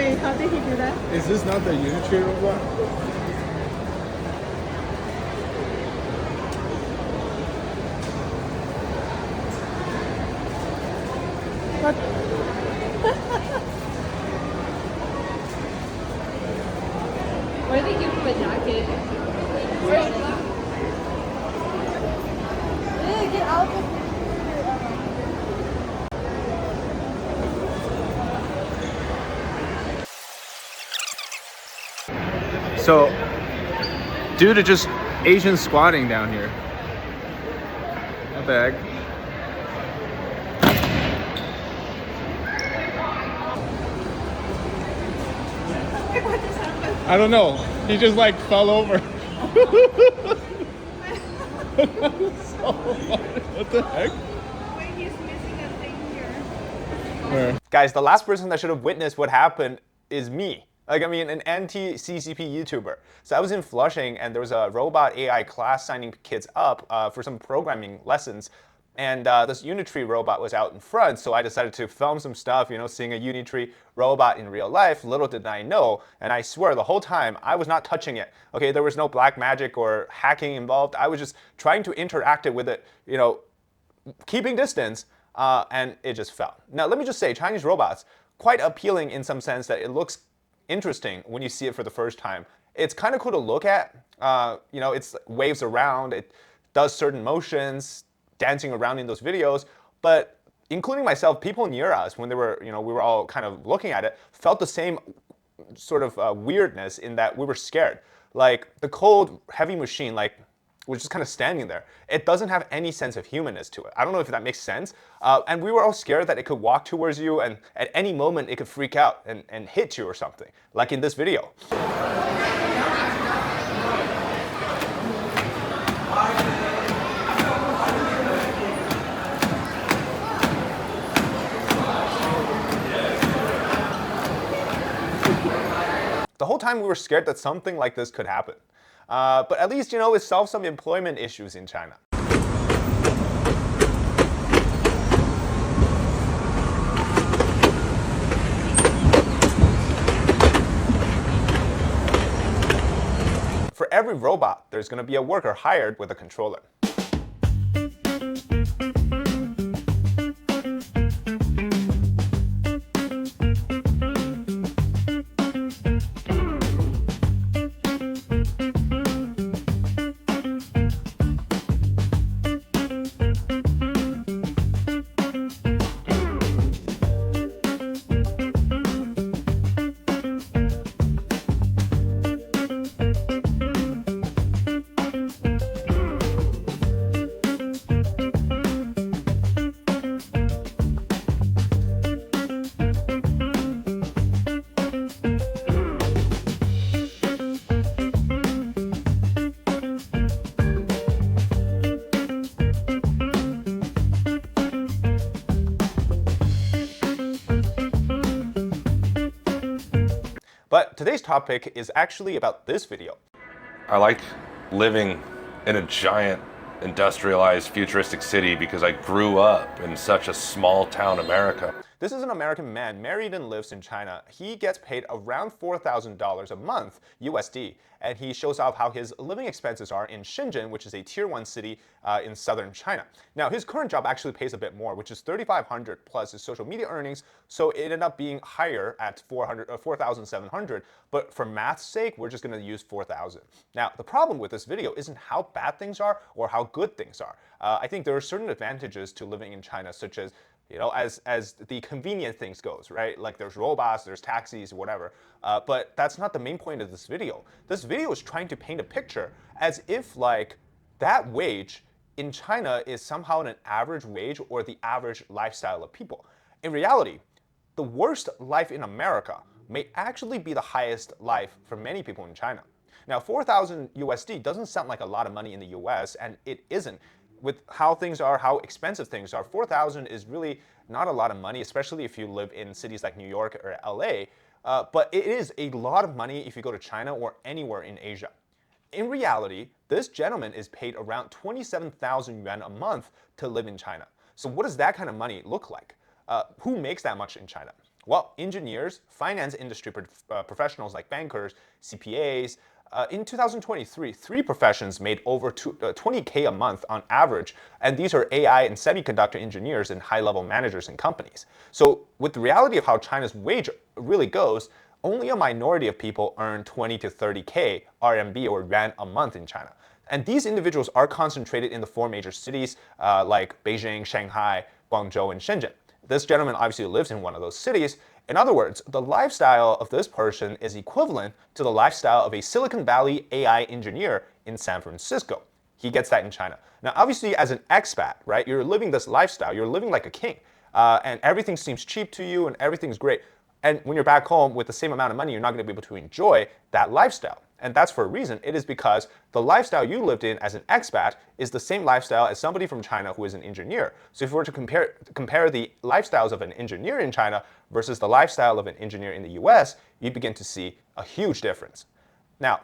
Wait, how did he do that? Is this not the Unity robot? What? Why did they give him a jacket? Wait. Get out of So, due to just Asian squatting down here. What the heck? What just happened? I don't know. He just like fell over. So what the heck? Wait, he's missing a thing here. Where? Guys, the last person that should have witnessed what happened is me. Like, I mean, an anti-CCP YouTuber. So I was in Flushing, and there was a robot AI class signing kids up for some programming lessons. And this Unitree robot was out in front, so I decided to film some stuff, you know, seeing a Unitree robot in real life. Little did I know, and I swear the whole time I was not touching it. Okay, there was no black magic or hacking involved. I was just trying to interact with it, you know, keeping distance, and it just fell. Now, let me just say, Chinese robots, quite appealing in some sense that it looks interesting when you see it for the first time. It's kind of cool to look at. You know, it's waves around, it does certain motions, dancing around in those videos, but including myself, people near us, when they were, you know, we were all kind of looking at it, felt the same sort of weirdness in that we were scared. Like the cold, heavy machine, like, was just kind of standing there. It doesn't have any sense of humanness to it. I don't know if that makes sense. And we were all scared that it could walk towards you and at any moment it could freak out and hit you or something, like in this video. The whole time we were scared that something like this could happen. But at least, you know, it solved some employment issues in China. For every robot, there's going to be a worker hired with a controller. But today's topic is actually about this video. I like living in a giant industrialized futuristic city because I grew up in such a small town America. This is an American man married and lives in China. He gets paid around $4,000 a month USD, and he shows off how his living expenses are in Shenzhen, which is a tier 1 city in southern China. Now, his current job actually pays a bit more, which is $3,500 plus his social media earnings, so it ended up being higher at $4,700, but for math's sake, we're just gonna use 4,000. Now, the problem with this video isn't how bad things are or how good things are. I think there are certain advantages to living in China, such as, you know, as the convenient things goes, right? Like there's robots, there's taxis, whatever. But that's not the main point of this video. This video is trying to paint a picture as if like that wage in China is somehow an average wage or the average lifestyle of people. In reality, the worst life in America may actually be the highest life for many people in China. Now, 4,000 USD doesn't sound like a lot of money in the US, and it isn't. With how things are, how expensive things are, 4,000 is really not a lot of money, especially if you live in cities like New York or LA. But it is a lot of money if you go to China or anywhere in Asia. In reality, this gentleman is paid around 27,000 yuan a month to live in China. So what does that kind of money look like? Who makes that much in China? Well, engineers, finance industry professionals like bankers, CPAs, in 2023, three professions made over 20K a month on average, and these are AI and semiconductor engineers and high-level managers in companies. So with the reality of how China's wage really goes, only a minority of people earn 20 to 30K RMB or yuan a month in China. And these individuals are concentrated in the four major cities like Beijing, Shanghai, Guangzhou, and Shenzhen. This gentleman obviously lives in one of those cities. In other words, the lifestyle of this person is equivalent to the lifestyle of a Silicon Valley AI engineer in San Francisco. He gets that in China. Now, obviously, as an expat, right, you're living this lifestyle. You're living like a king, and everything seems cheap to you, and everything's great. And when you're back home with the same amount of money, you're not going to be able to enjoy that lifestyle. And that's for a reason. It is because the lifestyle you lived in as an expat is the same lifestyle as somebody from China who is an engineer. So if we were to compare the lifestyles of an engineer in China versus the lifestyle of an engineer in the US, you begin to see a huge difference. Now,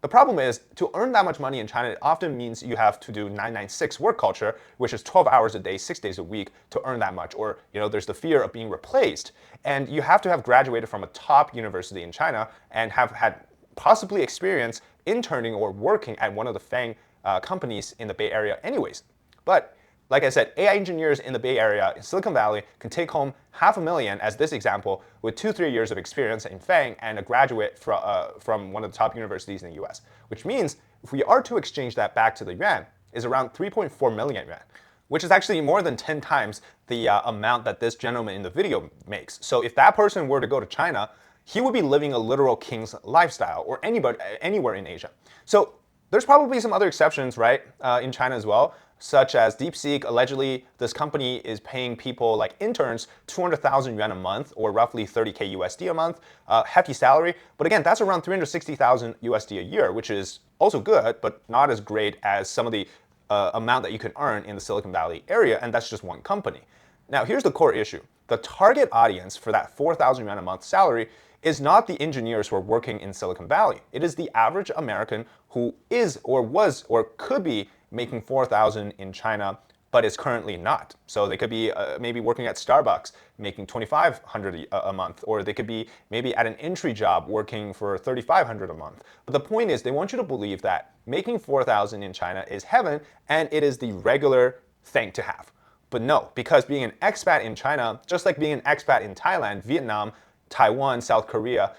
the problem is, to earn that much money in China, it often means you have to do 996 work culture, which is 12 hours a day, 6 days a week to earn that much. Or, there's the fear of being replaced. And you have to have graduated from a top university in China and have had possibly experience interning or working at one of the FANG companies in the Bay Area anyways. But like I said, AI engineers in the Bay Area, in Silicon Valley, can take home $500,000, as this example, with 2-3 years of experience in FANG and a graduate from one of the top universities in the US. Which means, if we are to exchange that back to the yuan, is around 3.4 million yuan, which is actually more than 10 times the amount that this gentleman in the video makes. So if that person were to go to China, he would be living a literal king's lifestyle, or anywhere in Asia. So there's probably some other exceptions, right, in China as well, such as DeepSeek. Allegedly, this company is paying people like interns 200,000 yuan a month, or roughly 30K USD a month, hefty salary. But again, that's around 360,000 USD a year, which is also good, but not as great as some of the amount that you can earn in the Silicon Valley area, and that's just one company. Now, here's the core issue. The target audience for that 4,000 yuan a month salary is not the engineers who are working in Silicon Valley. It is the average American who is or was or could be making 4,000 in China, but is currently not. So they could be maybe working at Starbucks, making 2,500 a month, or they could be maybe at an entry job working for 3,500 a month. But the point is, they want you to believe that making 4,000 in China is heaven, and it is the regular thing to have. But no, because being an expat in China, just like being an expat in Thailand, Vietnam, Taiwan, South Korea,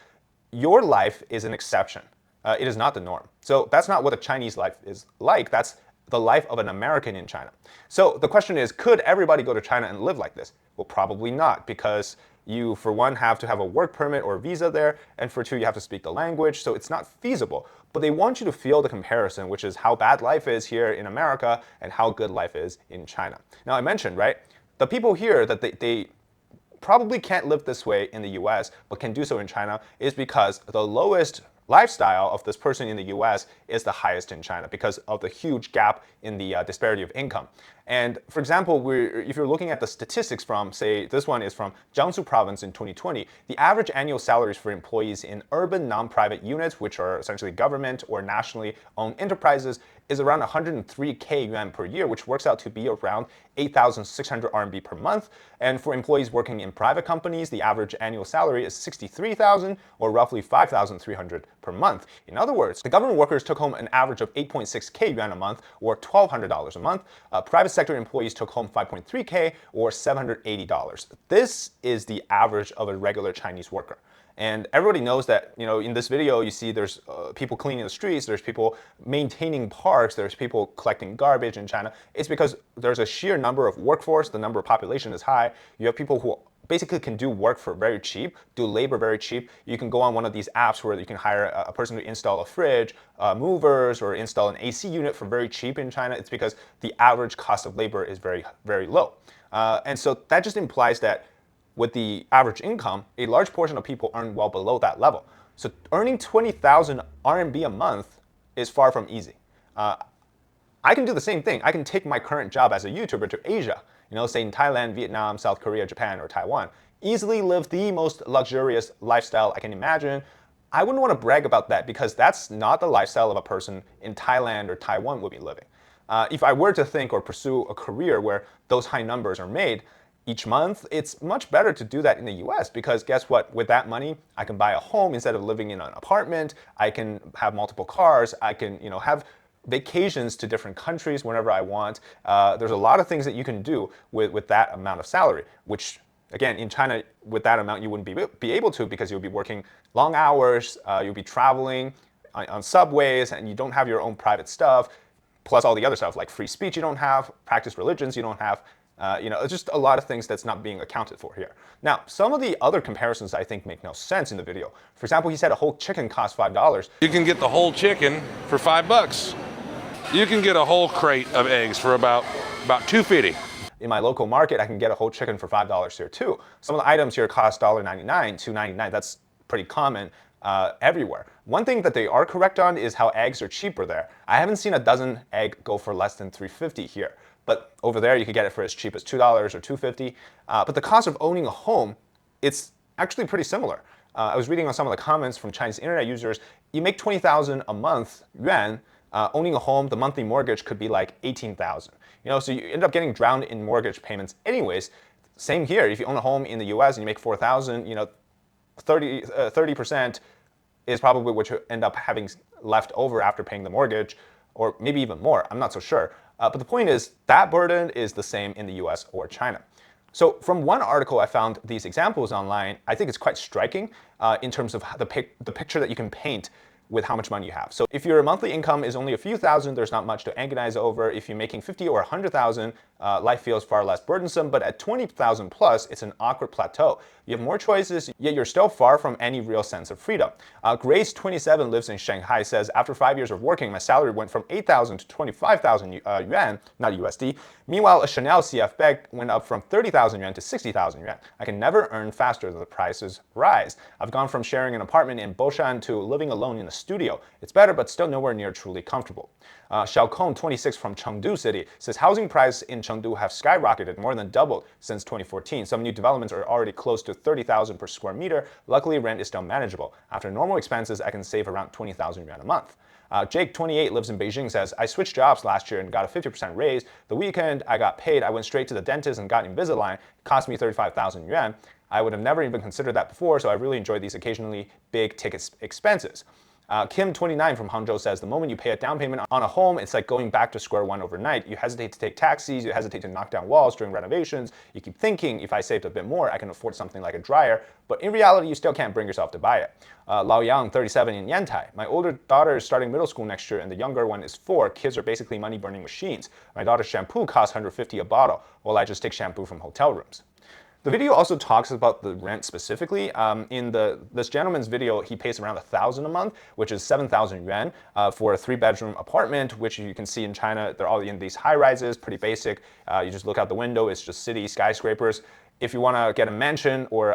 your life is an exception. It is not the norm. So that's not what a Chinese life is like. That's the life of an American in China. So the question is, could everybody go to China and live like this? Well, probably not, because you, for one, have to have a work permit or visa there, and for two, you have to speak the language, so it's not feasible. But they want you to feel the comparison, which is how bad life is here in America and how good life is in China. Now, I mentioned, right, the people here that they probably can't live this way in the US, but can do so in China, is because the lowest lifestyle of this person in the US is the highest in China because of the huge gap in the disparity of income. And for example, if you're looking at the statistics from, say, this one is from Jiangsu province in 2020, the average annual salaries for employees in urban non-private units, which are essentially government or nationally owned enterprises, is around 103K yuan per year, which works out to be around 8,600 RMB per month. And for employees working in private companies, the average annual salary is 63,000, or roughly 5,300 per month. In other words, the government workers took home an average of 8.6K yuan a month, or $1,200 a month. Private sector employees took home 5.3K, or $780. This is the average of a regular Chinese worker. And everybody knows that, in this video, you see there's people cleaning the streets, there's people maintaining parks, there's people collecting garbage in China. It's because there's a sheer number of workforce, the number of population is high. You have people who basically can do work for very cheap, do labor very cheap. You can go on one of these apps where you can hire a person to install a fridge, movers, or install an AC unit for very cheap in China. It's because the average cost of labor is very, very low. And so that just implies that with the average income, a large portion of people earn well below that level. So earning 20,000 RMB a month is far from easy. I can do the same thing. I can take my current job as a YouTuber to Asia, say in Thailand, Vietnam, South Korea, Japan, or Taiwan, easily live the most luxurious lifestyle I can imagine. I wouldn't want to brag about that because that's not the lifestyle of a person in Thailand or Taiwan would be living. If I were to think or pursue a career where those high numbers are made, each month, it's much better to do that in the US because guess what? With that money, I can buy a home instead of living in an apartment. I can have multiple cars. I can, have vacations to different countries whenever I want. There's a lot of things that you can do with that amount of salary, which again, in China, with that amount, you wouldn't be able to because you'll be working long hours, you'll be traveling on subways, and you don't have your own private stuff, plus all the other stuff like free speech you don't have, practice religions you don't have. It's just a lot of things that's not being accounted for here. Now, some of the other comparisons I think make no sense in the video. For example, he said a whole chicken costs $5. You can get the whole chicken for $5. You can get a whole crate of eggs for about $2.50. In my local market, I can get a whole chicken for $5 here too. Some of the items here cost $1.99, $2.99. That's pretty common everywhere. One thing that they are correct on is how eggs are cheaper there. I haven't seen a dozen egg go for less than $3.50 here. But over there, you could get it for as cheap as $2 or $2.50. But the cost of owning a home, it's actually pretty similar. I was reading on some of the comments from Chinese internet users. You make 20,000 a month yuan. Owning a home, the monthly mortgage could be like 18,000. So you end up getting drowned in mortgage payments anyways. Same here. If you own a home in the U.S. and you make 4,000, 30% is probably what you end up having left over after paying the mortgage, or maybe even more. I'm not so sure. But the point is that burden is the same in the US or China. So from one article, I found these examples online. I think it's quite striking in terms of the picture that you can paint with how much money you have. So if your monthly income is only a few thousand, there's not much to agonize over. If you're making 50 or 100,000, life feels far less burdensome. But at 20,000 plus, it's an awkward plateau. You have more choices, yet you're still far from any real sense of freedom. Grace, 27, lives in Shanghai, says, after 5 years of working, my salary went from 8,000 to 25,000 yuan, not USD. Meanwhile, a Chanel CF bag went up from 30,000 yuan to 60,000 yuan. I can never earn faster than the prices rise. I've gone from sharing an apartment in Boshan to living alone in a studio. It's better, but still nowhere near truly comfortable. Xiaokong, 26, from Chengdu City, says housing prices in Chengdu have skyrocketed, more than doubled since 2014. Some new developments are already close to 30,000 per square meter. Luckily, rent is still manageable. After normal expenses, I can save around 20,000 yuan a month. Jake, 28, lives in Beijing, says, I switched jobs last year and got a 50% raise. The weekend I got paid, I went straight to the dentist and got Invisalign. It cost me 35,000 yuan. I would have never even considered that before, so I really enjoy these occasionally big ticket expenses. Kim, 29, from Hangzhou, says, the moment you pay a down payment on a home, it's like going back to square one overnight. You hesitate to take taxis, you hesitate to knock down walls during renovations. You keep thinking, if I saved a bit more, I can afford something like a dryer. But in reality, you still can't bring yourself to buy it. Lao Yang, 37, in Yantai. My older daughter is starting middle school next year, and the younger one is 4. Kids are basically money-burning machines. My daughter's shampoo costs $150 a bottle, while I just take shampoo from hotel rooms. The video also talks about the rent specifically. In this gentleman's video, he pays around 1,000 a month, which is 7,000 yuan for a 3-bedroom apartment, which you can see in China. They're all in these high rises, pretty basic. You just look out the window, it's just city skyscrapers. If you want to get a mansion or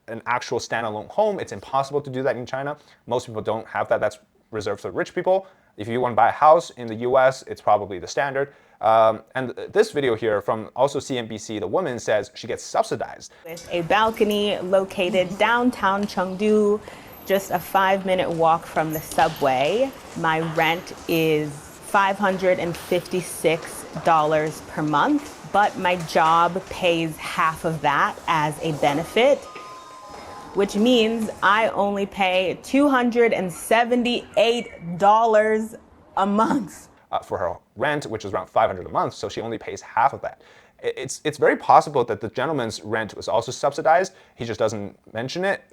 an actual standalone home, it's impossible to do that in China. Most people don't have that. That's reserved for rich people. If you want to buy a house in the US, it's probably the standard. And this video here from also CNBC, the woman says she gets subsidized. With a balcony located downtown Chengdu, just a 5-minute walk from the subway. My rent is $556 per month, but my job pays half of that as a benefit, which means I only pay $278 a month. For her rent, which is around 500 a month, so she only pays half of that. It's very possible that the gentleman's rent was also subsidized. He just doesn't mention it.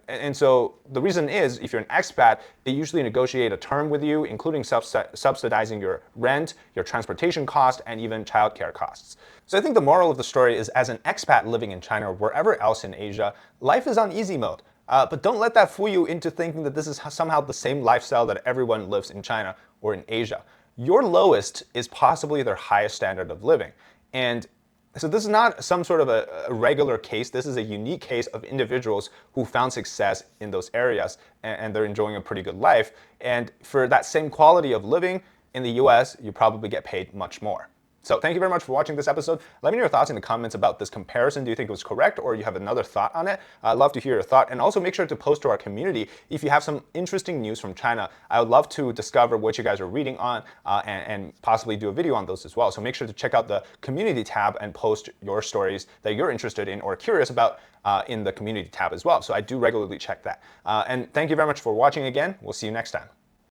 And so the reason is, if you're an expat, they usually negotiate a term with you, including subsidizing your rent, your transportation cost, and even childcare costs. So I think the moral of the story is, as an expat living in China or wherever else in Asia, life is on easy mode. But don't let that fool you into thinking that this is somehow the same lifestyle that everyone lives in China or in Asia. Your lowest is possibly their highest standard of living. And so this is not some sort of a regular case. This is a unique case of individuals who found success in those areas, and they're enjoying a pretty good life. And for that same quality of living in the US, you probably get paid much more. So thank you very much for watching this episode. Let me know your thoughts in the comments about this comparison. Do you think it was correct, or you have another thought on it? I'd love to hear your thought. And also make sure to post to our community if you have some interesting news from China. I would love to discover what you guys are reading on and possibly do a video on those as well. So make sure to check out the community tab and post your stories that you're interested in or curious about in the community tab as well. So I do regularly check that. And thank you very much for watching again. We'll see you next time.